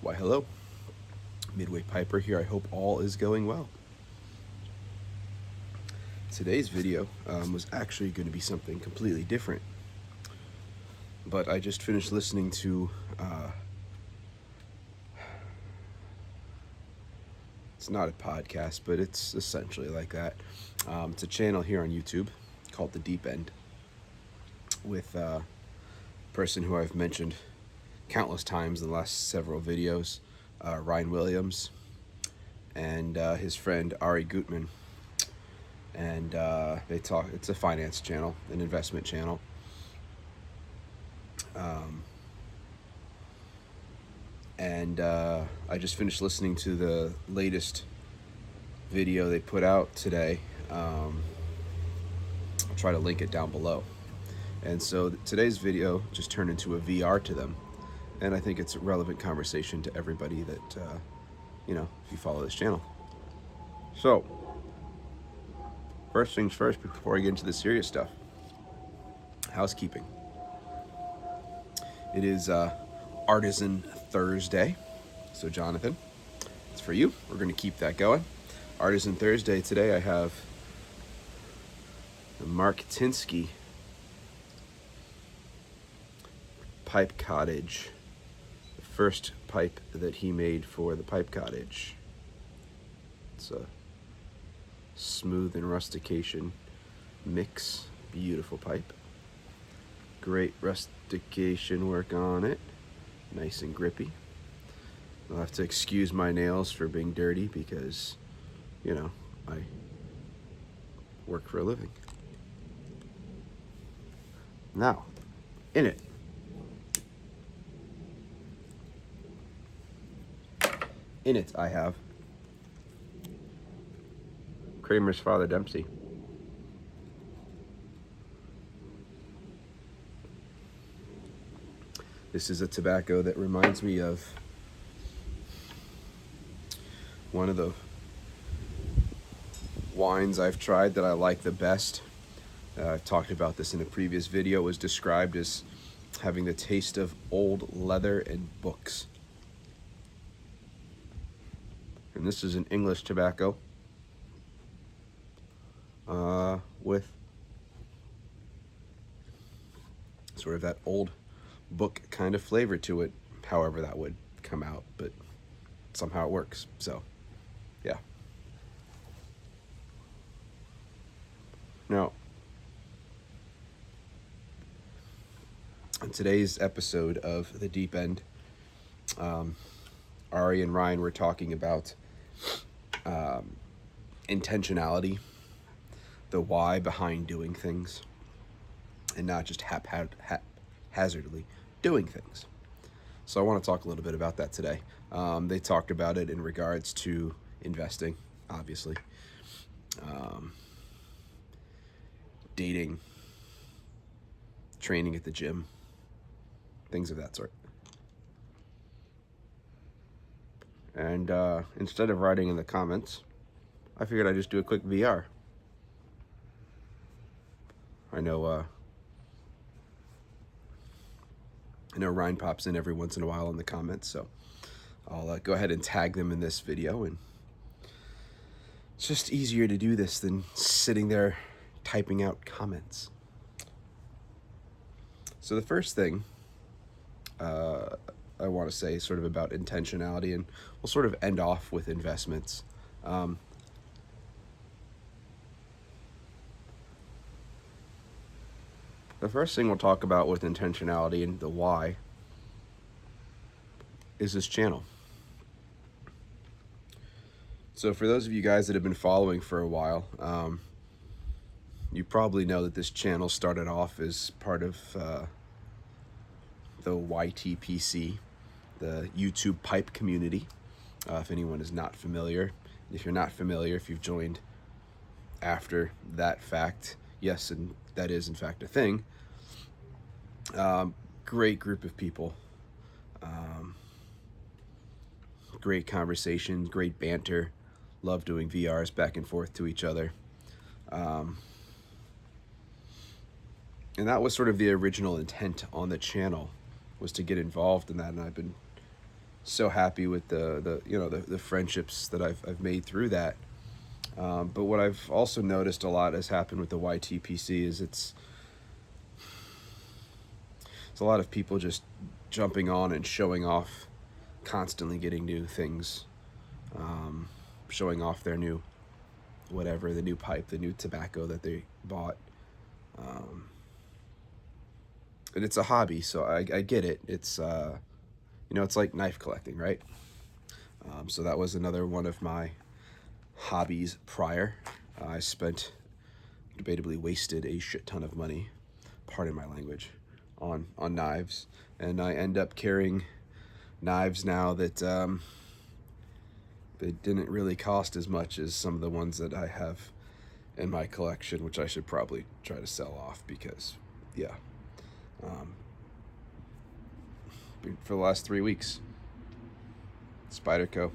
Why, hello. Midway Piper here. I hope all is going well. Today's video was actually going to be something completely different, but I just finished listening to. It's not a podcast, but it's essentially like that. It's a channel here on YouTube called The Deep End with a person who I've mentioned countless times in the last several videos, Ryan Williams, and his friend Ari Gutman. And they talk. It's a finance channel, an investment channel. And I just finished listening to the latest video they put out today. I'll try to link it down below. And so today's video just turned into a VR to them, and I think it's a relevant conversation to everybody that if you follow this channel. So first things first, before I get into the serious stuff, housekeeping. It is Artisan Thursday. So Jonathan, it's for you. We're going to keep that going. Artisan Thursday today, I have the Mark Tinsky Pipe Cottage. The first pipe that he made for the Pipe Cottage. It's a smooth and rustication mix. Beautiful pipe. Great rustication work on it. Nice and grippy. I'll have to excuse my nails for being dirty because, I work for a living. Now, in it. In it, I have Kramer's Father Dempsey. This is a tobacco that reminds me of one of the wines I've tried that I like the best. I've talked about this in a previous video. It was described as having the taste of old leather and books. And this is an English tobacco with sort of that old book kind of flavor to it, however that would come out, but somehow it works. So, yeah. Now, in today's episode of The Deep End, Ari and Ryan were talking about intentionality, the why behind doing things, and not just haphazardly doing things. So I want to talk a little bit about that today. They talked about it in regards to investing, obviously, dating, training at the gym, things of that sort. And instead of writing in the comments, I figured I'd just do a quick VR. I know Ryan pops in every once in a while in the comments, so I'll go ahead and tag them in this video. And it's just easier to do this than sitting there typing out comments. So the first thing I want to say sort of about intentionality, and we'll sort of end off with investments. The first thing we'll talk about with intentionality and the why is this channel. So for those of you guys that have been following for a while, you probably know that this channel started off as part of the YTPC, the YouTube pipe community. If anyone is not familiar, if you're not familiar, if you've joined after that fact, yes, and that is in fact a thing. Great group of people, great conversations, great banter, love doing VRs back and forth to each other. And that was sort of the original intent on the channel, was to get involved in that. And I've been so happy with the friendships that I've made through that. But what I've also noticed a lot has happened with the YTPC is it's a lot of people just jumping on and showing off, constantly getting new things, showing off their new whatever, the new pipe, the new tobacco that they bought. And it's a hobby, so I get it. It's it's like knife collecting, right? So that was another one of my hobbies prior. I spent, debatably wasted a shit ton of money, pardon my language, on knives, and I end up carrying knives now that they didn't really cost as much as some of the ones that I have in my collection, which I should probably try to sell off because, yeah. For the last 3 weeks, Spyderco.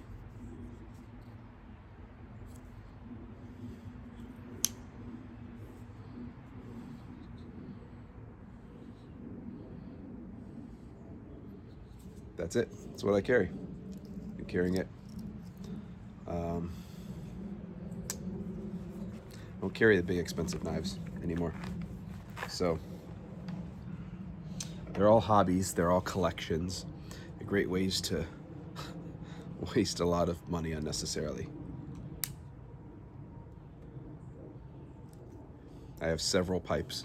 That's it. That's what I carry. I'm carrying it. I don't carry the big expensive knives anymore. So they're all hobbies. They're all collections. They're great ways to waste a lot of money unnecessarily. I have several pipes.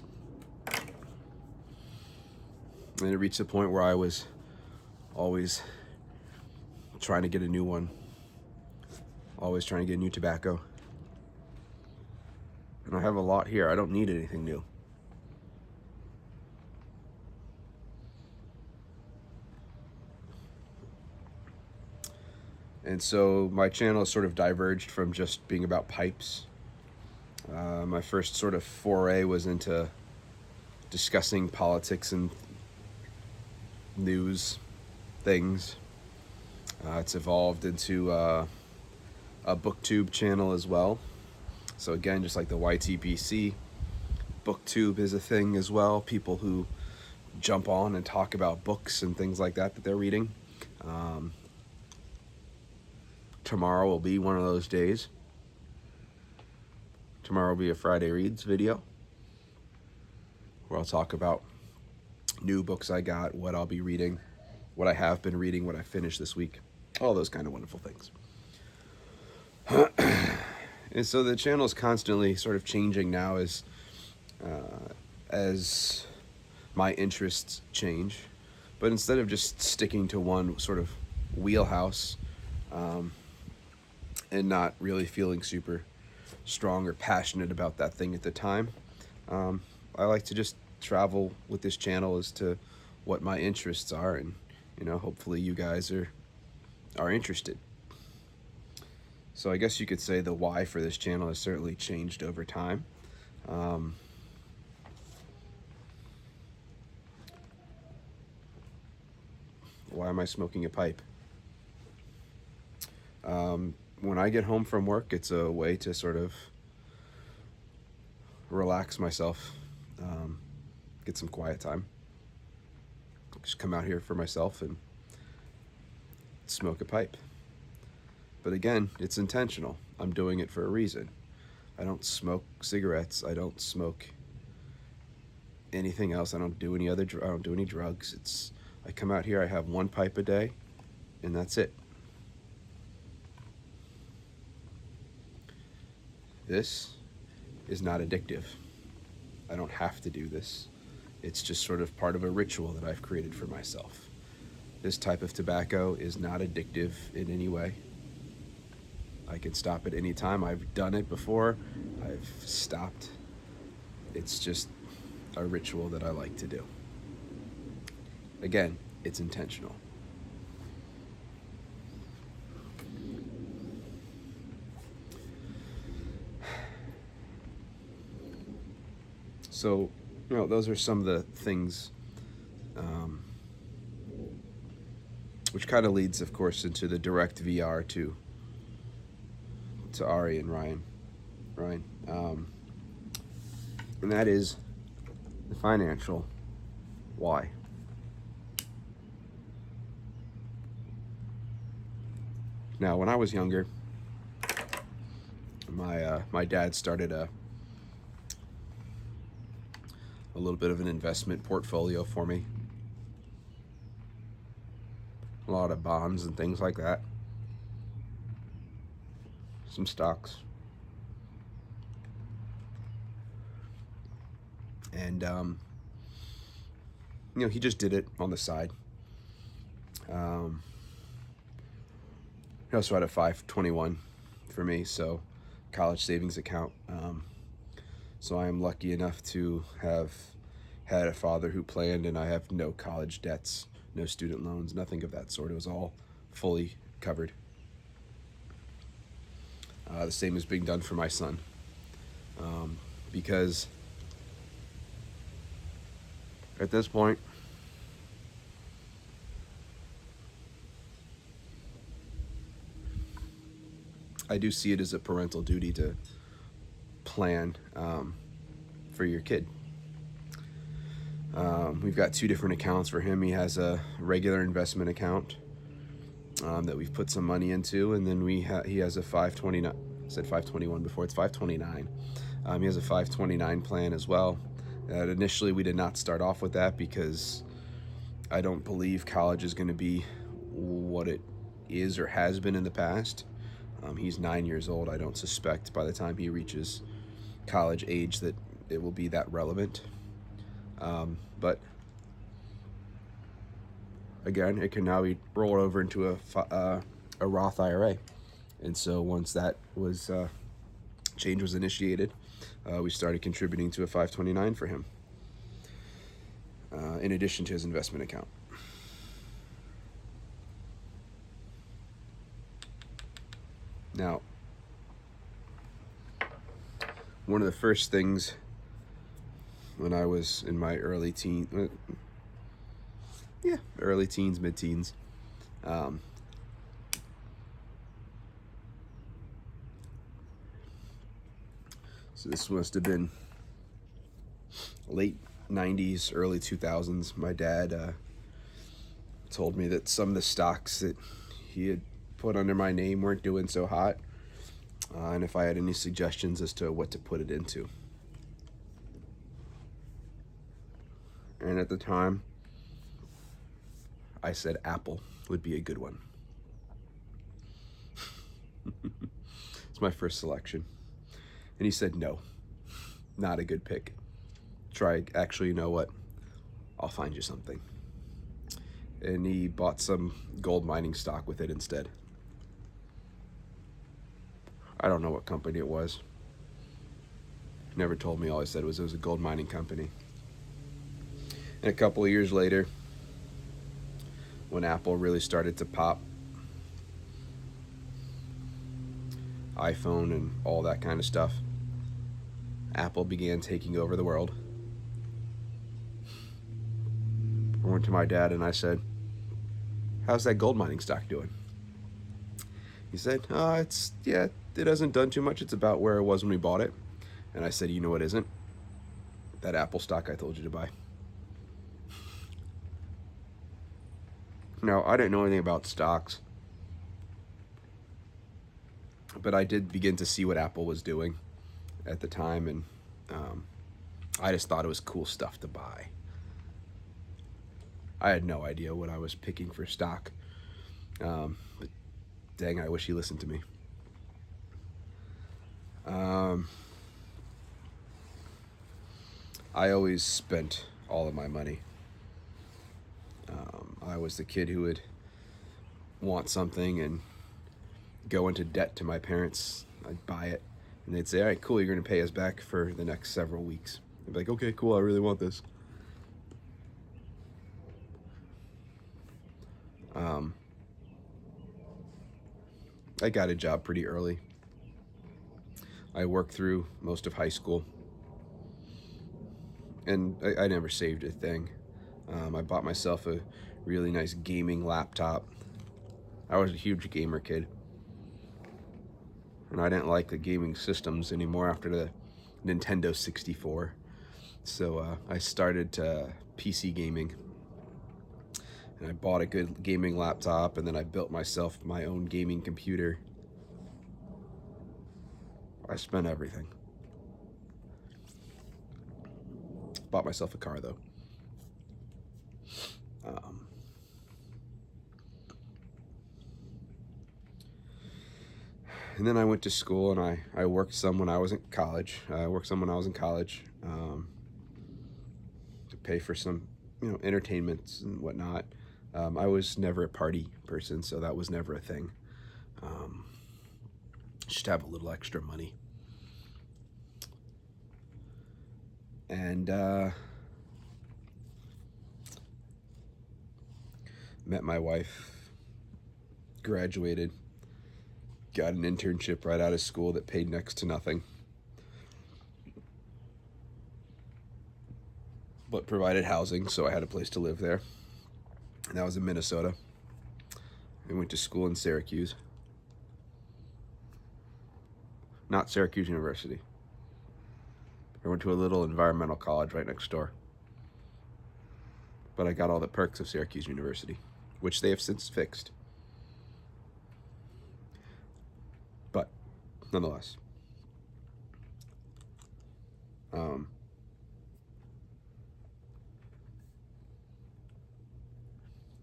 And it reached a point where I was always trying to get a new one. Always trying to get new tobacco. And I have a lot here. I don't need anything new. And so my channel has sort of diverged from just being about pipes. My first sort of foray was into discussing politics and news things. It's evolved into a booktube channel as well. So again, just like the YTPC, booktube is a thing as well. People who jump on and talk about books and things like that they're reading. Tomorrow will be one of those days. Tomorrow will be a Friday Reads video where I'll talk about new books I got, what I'll be reading, what I have been reading, what I finished this week, all those kind of wonderful things. And so the channel is constantly sort of changing now as my interests change. But instead of just sticking to one sort of wheelhouse and not really feeling super strong or passionate about that thing at the time, I like to just travel with this channel as to what my interests are, and hopefully you guys are interested. So I guess you could say the why for this channel has certainly changed over time. Why am I smoking a pipe? When I get home from work, it's a way to sort of relax myself, get some quiet time. Just come out here for myself and smoke a pipe. But again, it's intentional. I'm doing it for a reason. I don't smoke cigarettes. I don't smoke anything else. I don't do any other. I don't do any drugs. I come out here. I have one pipe a day, and that's it. This is not addictive. I don't have to do this. It's just sort of part of a ritual that I've created for myself. This type of tobacco is not addictive in any way. I can stop at any time. I've done it before. I've stopped. It's just a ritual that I like to do. Again, it's intentional. So, those are some of the things, which kind of leads, of course, into the direct VR to Ari and Ryan. And that is the financial why. Now, when I was younger, my dad started a little bit of an investment portfolio for me. A lot of bonds and things like that. Some stocks. And, he just did it on the side. He also had a 521 for me, so college savings account. So I am lucky enough to have had a father who planned, and I have no college debts, no student loans, nothing of that sort. It was all fully covered. The same is being done for my son, because at this point, I do see it as a parental duty to plan for your kid. We've got two different accounts for him. He has a regular investment account that we've put some money into, and then he has a 529. I said 521 before. It's 529. He has a 529 plan as well. Initially, we did not start off with that because I don't believe college is going to be what it is or has been in the past. He's 9 years old. I don't suspect by the time he reaches college age that it will be that relevant. But again, it can now be rolled over into a Roth IRA. And so once that was change was initiated, we started contributing to a 529 for him, in addition to his investment account. Now, one of the first things when I was in my early teens, mid-teens, so this must have been late 90s, early 2000s. My dad told me that some of the stocks that he had put under my name weren't doing so hot, and if I had any suggestions as to what to put it into. And at the time, I said Apple would be a good one. It's my first selection. And he said, no, not a good pick. Actually, you know what? I'll find you something. And he bought some gold mining stock with it instead. I don't know what company it was. He never told me. All he said was it was a gold mining company. And a couple of years later, when Apple really started to pop, iPhone and all that kind of stuff, Apple began taking over the world. I went to my dad and I said, how's that gold mining stock doing? He said, it hasn't done too much. It's about where it was when we bought it. And I said, you know what isn't? That Apple stock I told you to buy. Now, I didn't know anything about stocks, but I did begin to see what Apple was doing at the time, and I just thought it was cool stuff to buy. I had no idea what I was picking for stock, but dang, I wish he listened to me. I always spent all of my money. I was the kid who would want something and go into debt to my parents. I'd buy it, and they'd say, all right, cool, you're going to pay us back for the next several weeks. I'd be like, okay, cool, I really want this. I got a job pretty early. I worked through most of high school, and I never saved a thing. I bought myself a really nice gaming laptop. I was a huge gamer kid, and I didn't like the gaming systems anymore after the Nintendo 64. So I started PC gaming, and I bought a good gaming laptop, and then I built myself my own gaming computer. I spent everything. Bought myself a car though. Um, and then I went to school, and I worked some when I was in college. To pay for some, entertainments and whatnot. I was never a party person, so that was never a thing. Um, just have a little extra money. And met my wife, graduated, got an internship right out of school that paid next to nothing, but provided housing, so I had a place to live there. And that was in Minnesota. I went to school in Syracuse. Not Syracuse University. I went to a little environmental college right next door. But I got all the perks of Syracuse University, which they have since fixed. But nonetheless,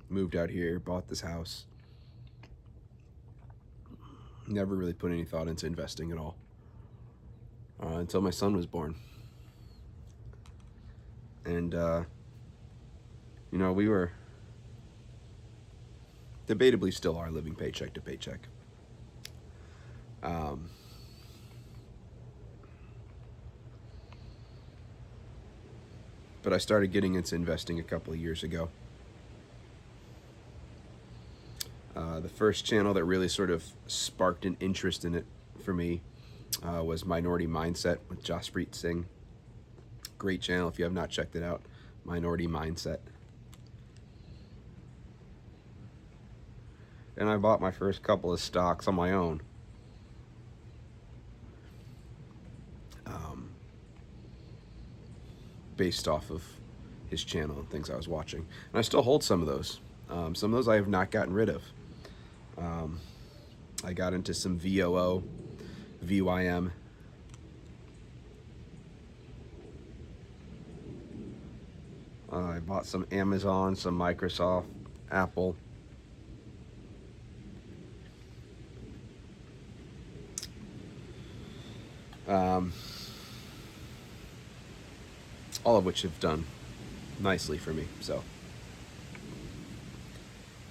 moved out here, bought this house. Never really put any thought into investing at all until my son was born. And, we were debatably still are living paycheck to paycheck. But I started getting into investing a couple of years ago. The first channel that really sort of sparked an interest in it for me was Minority Mindset with Jaspreet Singh. Great channel if you have not checked it out. Minority Mindset. And I bought my first couple of stocks on my own. Based off of his channel and things I was watching. And I still hold some of those. Some of those I have not gotten rid of. I got into some VOO, VYM. I bought some Amazon, some Microsoft, Apple. All of which have done nicely for me. So,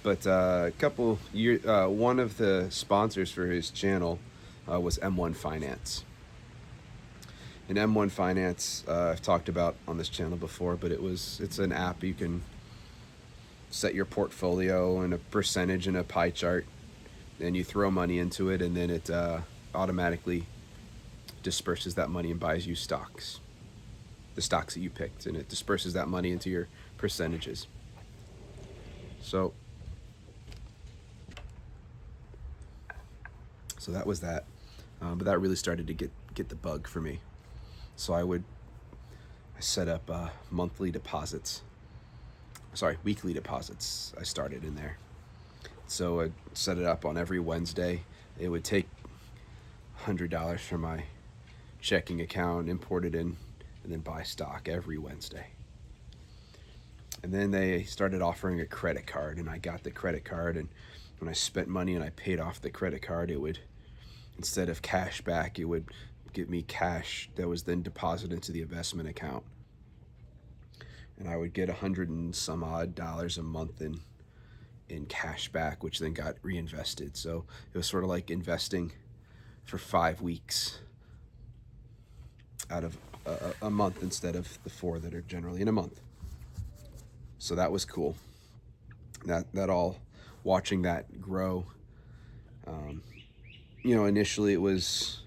but a couple years, one of the sponsors for his channel was M1 Finance. And M1 Finance, I've talked about on this channel before, but it's an app you can set your portfolio and a percentage and a pie chart, and you throw money into it, and then it automatically disperses that money and buys you stocks, the stocks that you picked, and it disperses that money into your percentages. So that was that, but that really started to get the bug for me. So I set up weekly deposits. I started in there. So I set it up on every Wednesday. It would take $100 from my checking account, import it in, and then buy stock every Wednesday. And then they started offering a credit card, and I got the credit card, and when I spent money and I paid off the credit card, it would, instead of cash back, it would give me cash that was then deposited into the investment account. And I would get $100 and some odd a month in cash back, which then got reinvested. So it was sort of like investing for 5 weeks out of a month instead of the 4 that are generally in a month. So that was cool. That all, watching that grow. Initially it was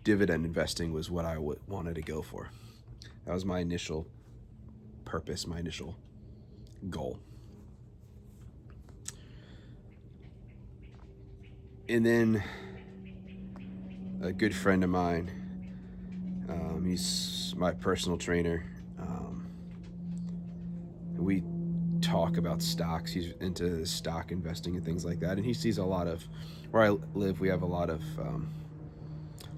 dividend investing was what I wanted to go for. That was my initial purpose, my initial goal. And then a good friend of mine, he's my personal trainer. We talk about stocks. He's into stock investing and things like that. And he sees a lot of, where I live, we have a lot of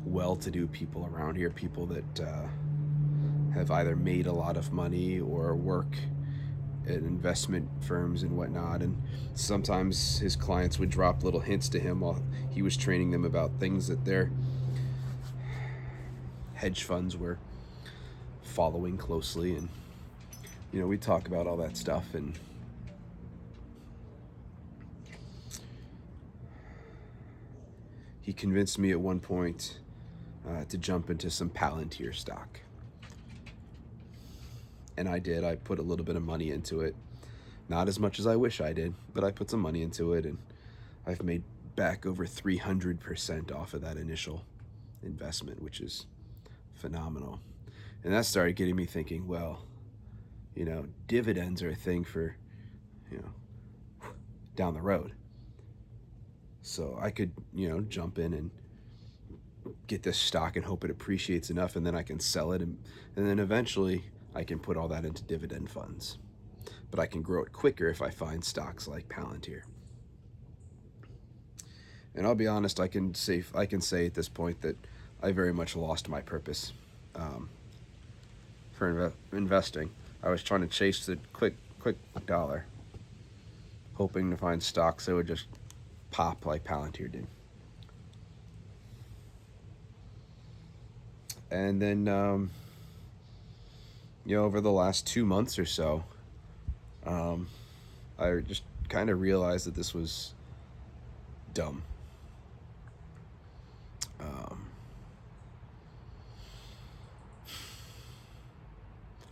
well-to-do people around here, people that have either made a lot of money or work at investment firms and whatnot. And sometimes his clients would drop little hints to him while he was training them about things that their hedge funds were following closely. And we talk about all that stuff. And he convinced me at one point to jump into some Palantir stock. And I did. I put a little bit of money into it. Not as much as I wish I did, but I put some money into it, and I've made back over 300% off of that initial investment, which is phenomenal. And that started getting me thinking, well, dividends are a thing for, down the road. So I could, jump in and get this stock and hope it appreciates enough, and then I can sell it, and then eventually I can put all that into dividend funds. But I can grow it quicker if I find stocks like Palantir. And I'll be honest, I can say at this point that I very much lost my purpose for investing. I was trying to chase the quick dollar, hoping to find stocks that would just pop like Palantir did. And then, over the last 2 months or so, I just kind of realized that this was dumb.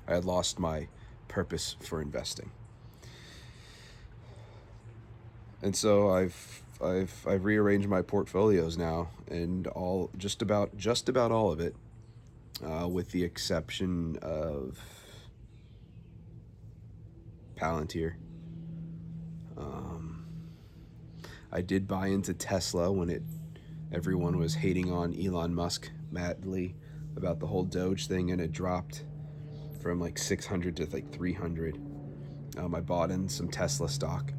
I had lost my purpose for investing. And so I've rearranged my portfolios now, and just about all of it, with the exception of Palantir. I did buy into Tesla when everyone was hating on Elon Musk madly about the whole Doge thing, and it dropped from like 600 to like 300. I bought in some Tesla stock.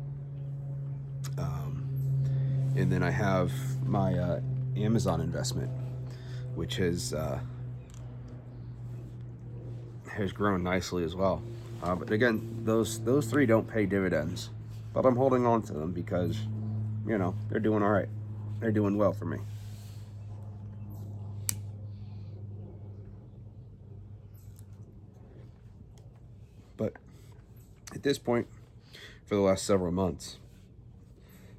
And then I have my Amazon investment, which has grown nicely as well. But again, those three don't pay dividends, but I'm holding on to them because, they're doing all right. They're doing well for me. But at this point, for the last several months,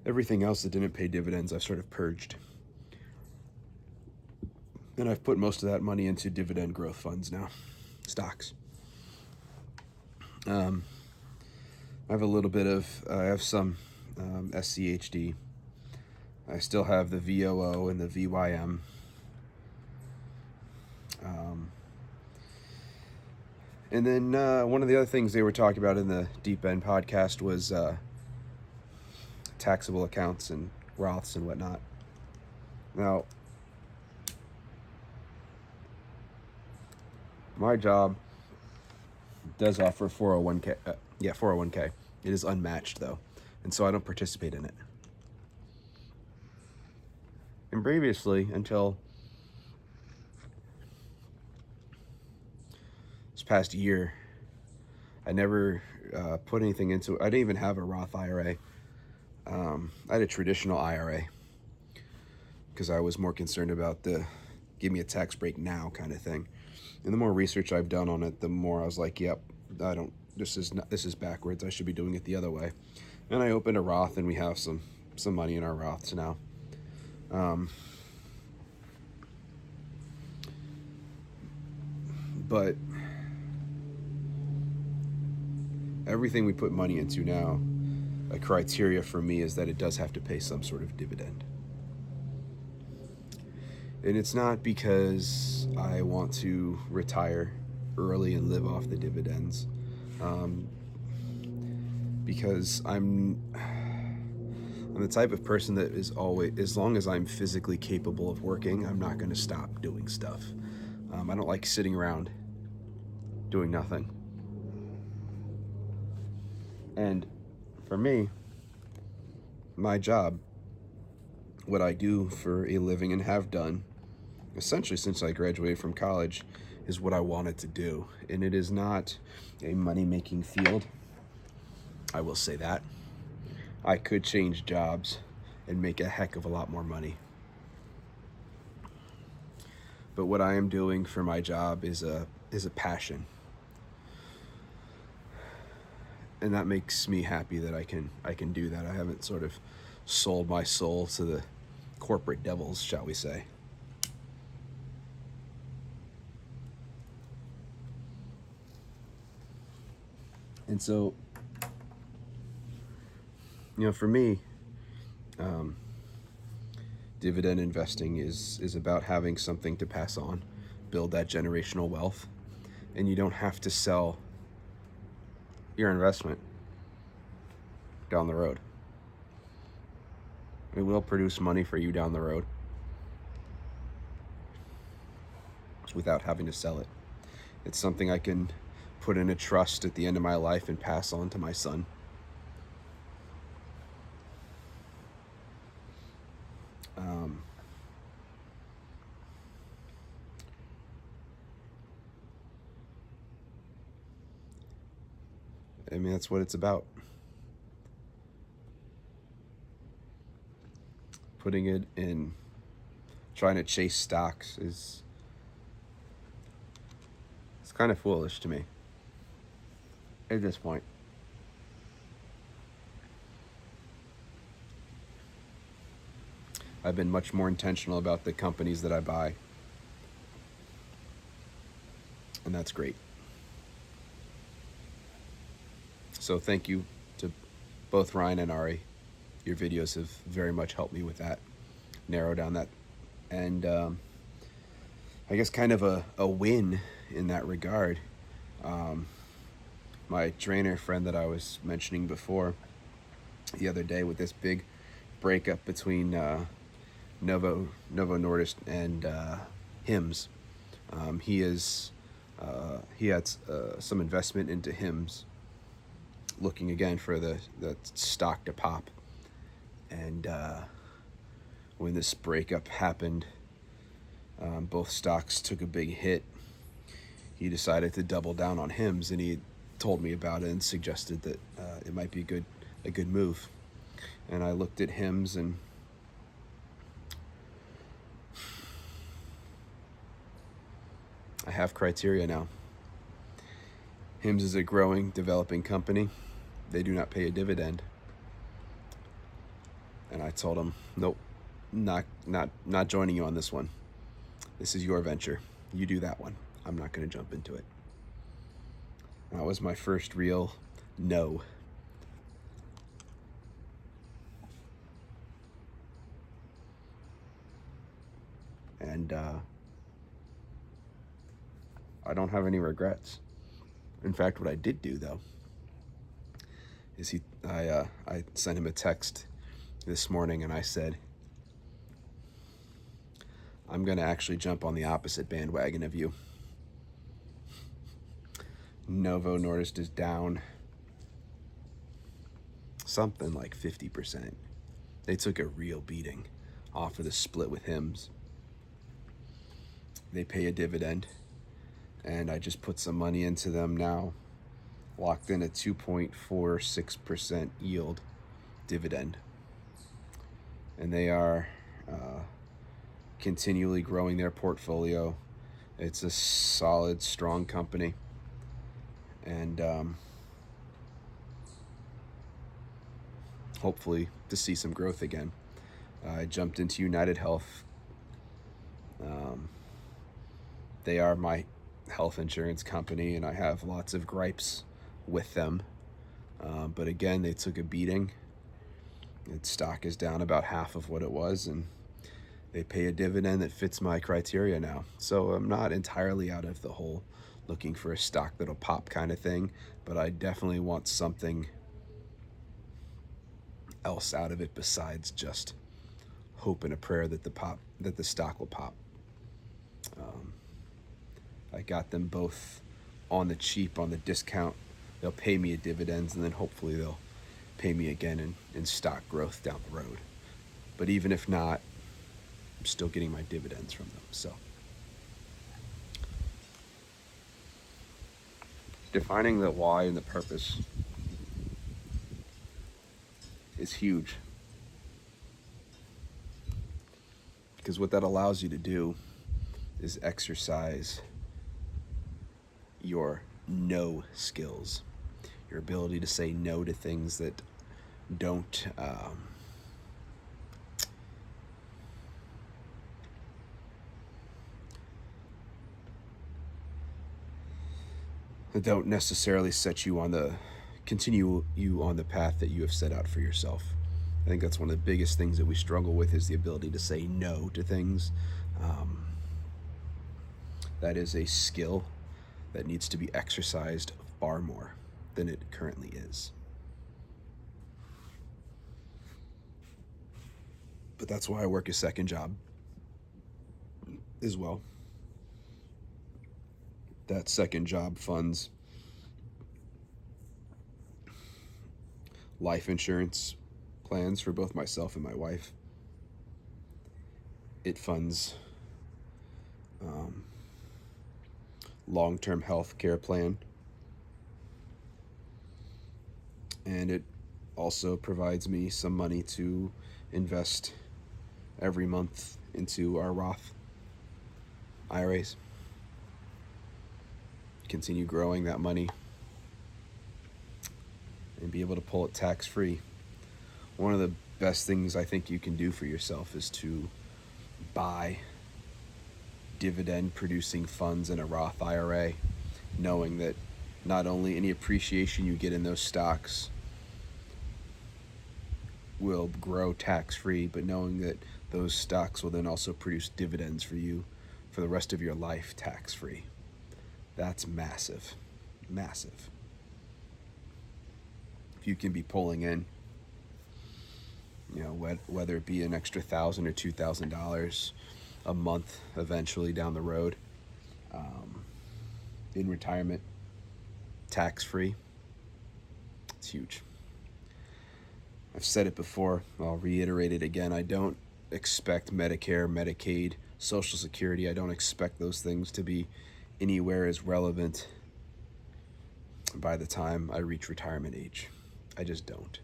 everything else that didn't pay dividends, I've sort of purged. And I've put most of that money into dividend growth funds now, stocks. I have a little bit of, I have some SCHD. I still have the VOO and the VYM. And then one of the other things they were talking about in the Deep End podcast was taxable accounts and Roths and whatnot. Now, my job does offer 401k. 401k. It is unmatched though, and so I don't participate in it. And previously, until this past year, I never put anything into it. I didn't even have a Roth IRA. I had a traditional IRA because I was more concerned about the give me a tax break now kind of thing. And the more research I've done on it, the more I was like, yep, this is backwards. I should be doing it the other way. And I opened a Roth, and we have some money in our Roths now. But everything we put money into now, a criteria for me is that it does have to pay some sort of dividend. And it's not because I want to retire early and live off the dividends, because I'm the type of person that is always, as long as I'm physically capable of working, I'm not going to stop doing stuff. I don't like sitting around doing nothing. And for me, my job, what I do for a living and have done essentially since I graduated from college, is what I wanted to do. And it is not a money-making field. I will say that. I could change jobs and make a heck of a lot more money. But what I am doing for my job is a passion. And that makes me happy that I can do that. I haven't sort of sold my soul to the corporate devils, shall we say. And so, for me, dividend investing is about having something to pass on, build that generational wealth, and you don't have to sell your investment down the road. It will produce money for you down the road without having to sell it. It's something I can put in a trust at the end of my life and pass on to my son. I mean, that's what it's about. Putting it in, trying to chase stocks it's kind of foolish to me at this point. I've been much more intentional about the companies that I buy, and that's great. So thank you to both Ryan and Ari. Your videos have very much helped me with that, narrow down that, and I guess kind of a win in that regard. My trainer friend that I was mentioning before the other day, with this big breakup between Novo Nordisk and Hims, he had some investment into Hims, looking again for the stock to pop. And when this breakup happened, both stocks took a big hit. He decided to double down on Hims, and he told me about it and suggested that it might be a good move. And I looked at Hims, and I have criteria now. Hims is a growing, developing company. They do not pay a dividend. And I told him, nope, not joining you on this one. This is your venture. You do that one. I'm not going to jump into it. That was my first real no. And I don't have any regrets. In fact, what I did do, though, is I sent him a text this morning, and I said, I'm going to actually jump on the opposite bandwagon of you. Novo Nordisk is down something like 50%. They took a real beating off of the split with Hims. They pay a dividend, and I just put some money into them now, locked in a 2.46% yield dividend. And they are continually growing their portfolio. It's a solid, strong company. And hopefully to see some growth again. I jumped into United Health. They are my health insurance company, and I have lots of gripes with them. But again, they took a beating. Its stock is down about half of what it was, and they pay a dividend that fits my criteria now. So I'm not entirely out of the whole looking for a stock that'll pop kind of thing, but I definitely want something else out of it besides just hope and a prayer that the stock will pop. I got them both on the cheap, on the discount they'll pay me a dividends, and then hopefully they'll pay me again in stock growth down the road. But even if not, I'm still getting my dividends from them. So defining the why and the purpose is huge, because what that allows you to do is exercise your no skills, your ability to say no to things that don't necessarily set you on the continue you on the path that you have set out for yourself. I think that's one of the biggest things that we struggle with, is the ability to say no to things. That is a skill that needs to be exercised far more than it currently is. But that's why I work a second job as well. That second job funds life insurance plans for both myself and my wife. It funds long-term health care plan, and it also provides me some money to invest every month into our Roth IRAs, continue growing that money and be able to pull it tax-free. One of the best things I think you can do for yourself is to buy dividend producing funds in a Roth IRA, knowing that not only any appreciation you get in those stocks will grow tax-free, but knowing that those stocks will then also produce dividends for you for the rest of your life tax-free. That's massive, massive. If you can be pulling in, whether it be an extra $1,000 or $2,000 a month eventually down the road, in retirement, tax-free, it's huge. I've said it before, I'll reiterate it again. I don't expect Medicare, Medicaid, Social Security, I don't expect those things to be anywhere as relevant by the time I reach retirement age. I just don't.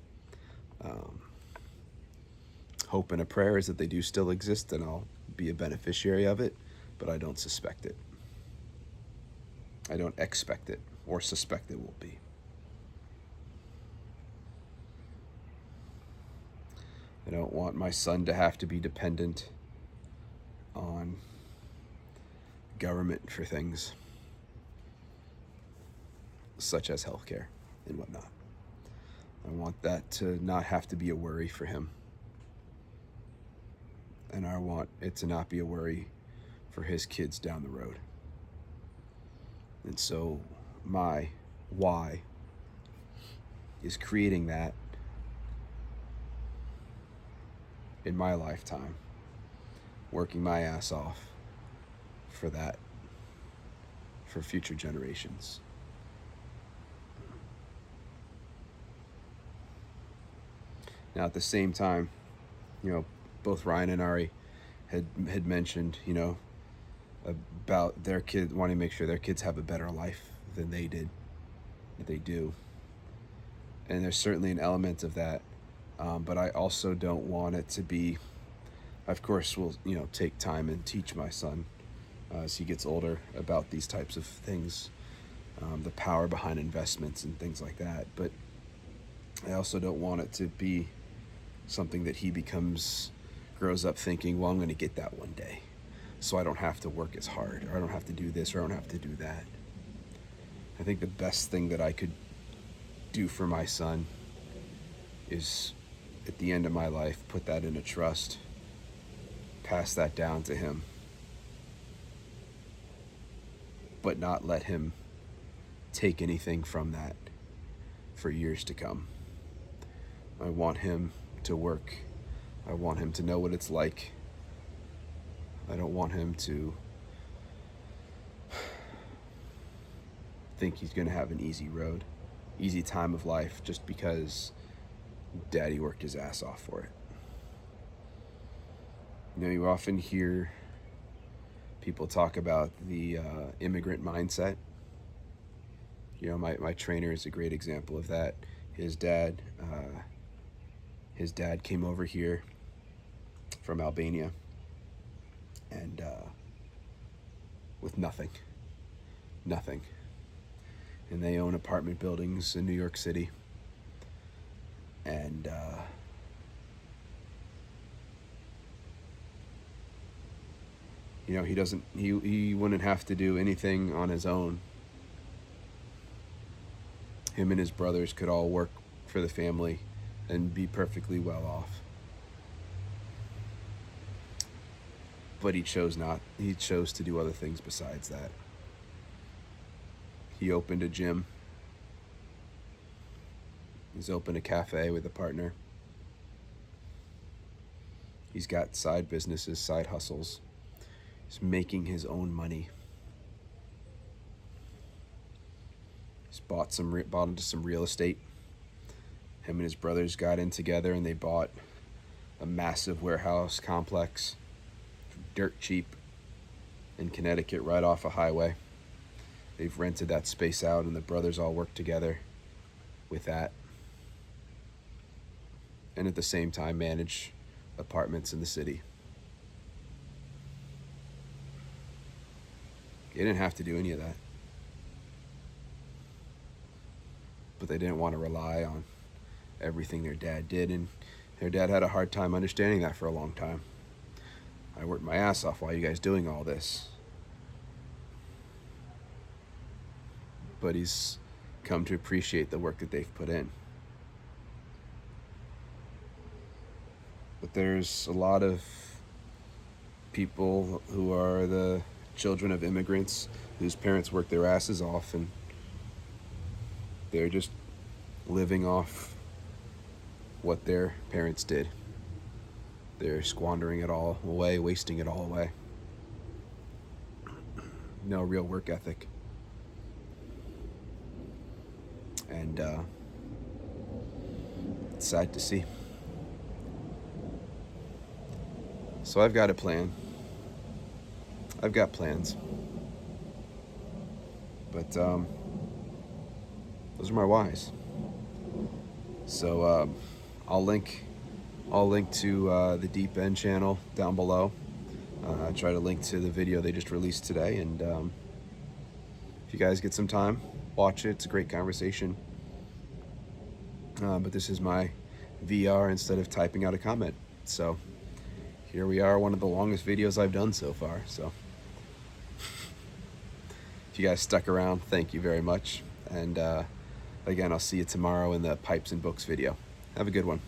Hope and a prayer is that they do still exist and I'll be a beneficiary of it, but I don't suspect it. I don't expect it or suspect it will be. I don't want my son to have to be dependent on government for things such as healthcare and whatnot. I want that to not have to be a worry for him. And I want it to not be a worry for his kids down the road. And so my why is creating that in my lifetime, working my ass off for that, for future generations. Now, at the same time, both Ryan and Ari had mentioned, about their kids wanting to make sure their kids have a better life than they did, that they do. And there's certainly an element of that, but I also don't want it to be, of course, we'll, take time and teach my son as he gets older about these types of things, the power behind investments and things like that. But I also don't want it to be something that he grows up thinking, well, I'm going to get that one day, so I don't have to work as hard, or I don't have to do this, or I don't have to do that. I think the best thing that I could do for my son is, at the end of my life, put that in a trust, pass that down to him, but not let him take anything from that for years to come. I want him to work. I want him to know what it's like. I don't want him to think he's going to have an easy road. easy time of life just because daddy worked his ass off for it. You know, you often hear people talk about the immigrant mindset. You know, my trainer is a great example of that. His dad came over here from Albania, and with nothing, and they own apartment buildings in New York City, and you know, he wouldn't have to do anything on his own. Him and his brothers could all work for the family and be perfectly well off. But he chose not. He chose to do other things besides that. He opened a gym. He's opened a cafe with a partner. He's got side businesses, side hustles. He's making his own money. He's bought into some real estate. Him and his brothers got in together and they bought a massive warehouse complex, dirt cheap, in Connecticut, right off a highway. They've rented that space out, and the brothers all work together with that, and at the same time manage apartments in the city. They didn't have to do any of that, but they didn't want to rely on everything their dad did, and their dad had a hard time understanding that for a long time. I worked my ass off. Why are you guys doing all this? But he's come to appreciate the work that they've put in. But there's a lot of people who are the children of immigrants whose parents worked their asses off, and they're just living off what their parents did. They're squandering it all away, wasting it all away. No real work ethic. And it's sad to see. So I've got a plan. I've got plans. But those are my whys. So I'll link to the Deep End channel down below. I try to link to the video they just released today, and if you guys get some time, watch it. It's a great conversation. But this is my VR instead of typing out a comment. So here we are, one of the longest videos I've done so far. So if you guys stuck around, thank you very much. And again, I'll see you tomorrow in the Pipes and Books video. Have a good one.